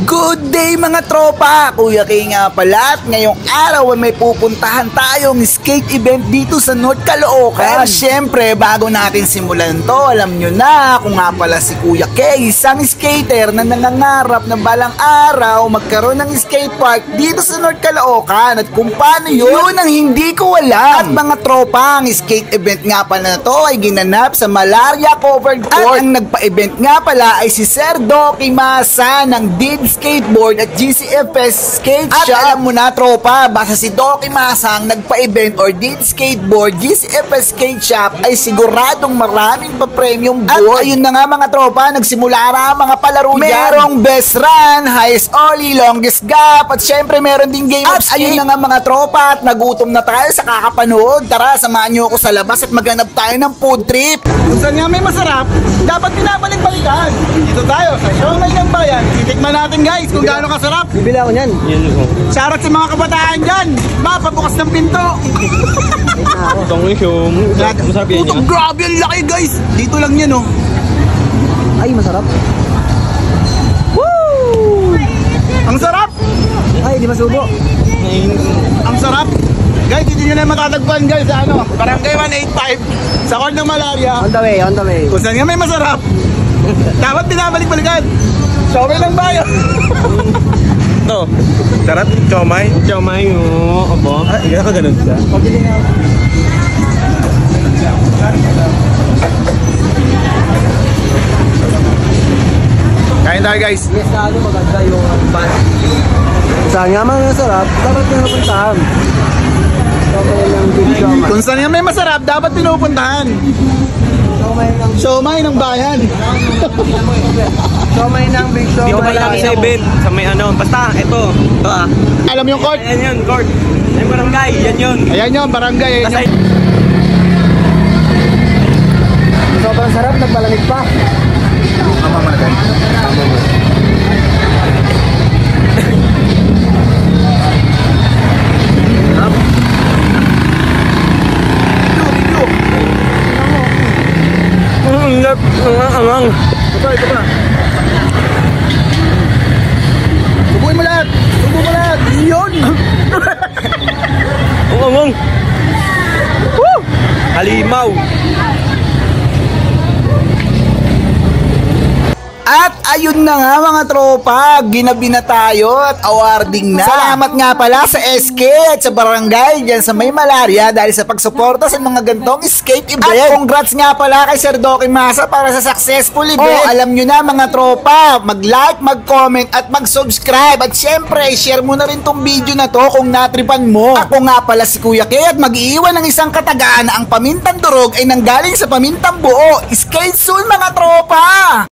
Good day mga tropa! Kuya Kay nga pala at ngayong araw ay may pupuntahan tayong skate event dito sa North Caloocan. Pero syempre bago natin simulan to, alam nyo na kung nga pala si Kuya Kay, isang skater na nangangarap na balang araw magkaroon ng skate park dito sa North Caloocan. At kung paano yun ang hindi ko alam. At mga tropa, ang skate event nga pala na to ay ginanap sa Malaria Covered Court. At ang nagpa-event nga pala ay si Sir Doki Masa ng Did Skateboard at GCFS Skate Shop. At alam mo na tropa, basta si Doki Masa ang nagpa-event or Did Skateboard, GCFS Skate Shop ay siguradong maraming pa-premium board. At ayun na nga mga tropa, nagsimula na mga palaro dyan. Merong best run, highest ollie, longest gap, at syempre meron din game of skate. Ayun na nga mga tropa, at nagutom na tayo sa kakapanood. Tara, samahan nyo ako sa labas at maghanap tayo ng food trip. Kung saan nga may masarap, dapat pinabalik-balikan. Dito tayo sa Siomay ng Bayan. Titikman natin guys kung gaano kasarap. Bibili ako niyan. Shoutout sa mga kabataan dyan. Papabukas ng pinto. Itong yung masarap yan niya. Grabe ang laki guys. Dito lang yan oh. Ay, masarap. Woo! Ang sarap. Ay, di masubo. Ang sarap. Guys, hindi nyo na matatagpuan guys sa ano, Barangay 185 sa Court ng Malaria. On the way, on the way. Kung saan nga may masarap, dapat binabalik-balikan. Siomay ng Bayan. Ito. Sarap, siomay. Siomay yung abo. Ah, iya ka ganun siya. Pagkili nga. Kain tayo guys. Yes, ano maganda yung ban. Saan nga mga masarap, dapat yung napuntahan. Siomay ng big siomay. Kung saan nga may masarap, dapat pinupuntahan. Siomay ng Bayan. Siomay ng big siomay. Dito pala kami sa event, sa may ano, basta ito ah. Alam yung court? Ayan yun, court. Yung barangay, yan yun. Ayan yun, barangay. Ayan Basta yun. Sobrang sarap, nagbalamig pa. Tama mo na guys. Tama mo. Amang. Ito pa. Subuhin mo lahat. Subuhin mo lahat. Yun. Amang. Woo! Halimaw. At ayun na nga mga tropa, ginabi na tayo at awarding na. Salamat nga pala sa SK at sa barangay dyan sa May Malaria dahil sa pagsuporta sa mga gantong skate event. At congrats nga pala kay Sir Doki Masa para sa successful event. Alam nyo na mga tropa, mag-like, mag-comment at mag-subscribe. At syempre, share mo na rin tong video na to kung natripan mo. Ako nga pala si Kuya Kay at mag-iiwan ng isang katagaan na ang pamintang durog ay nanggaling sa pamintang buo. Skate soon mga tropa!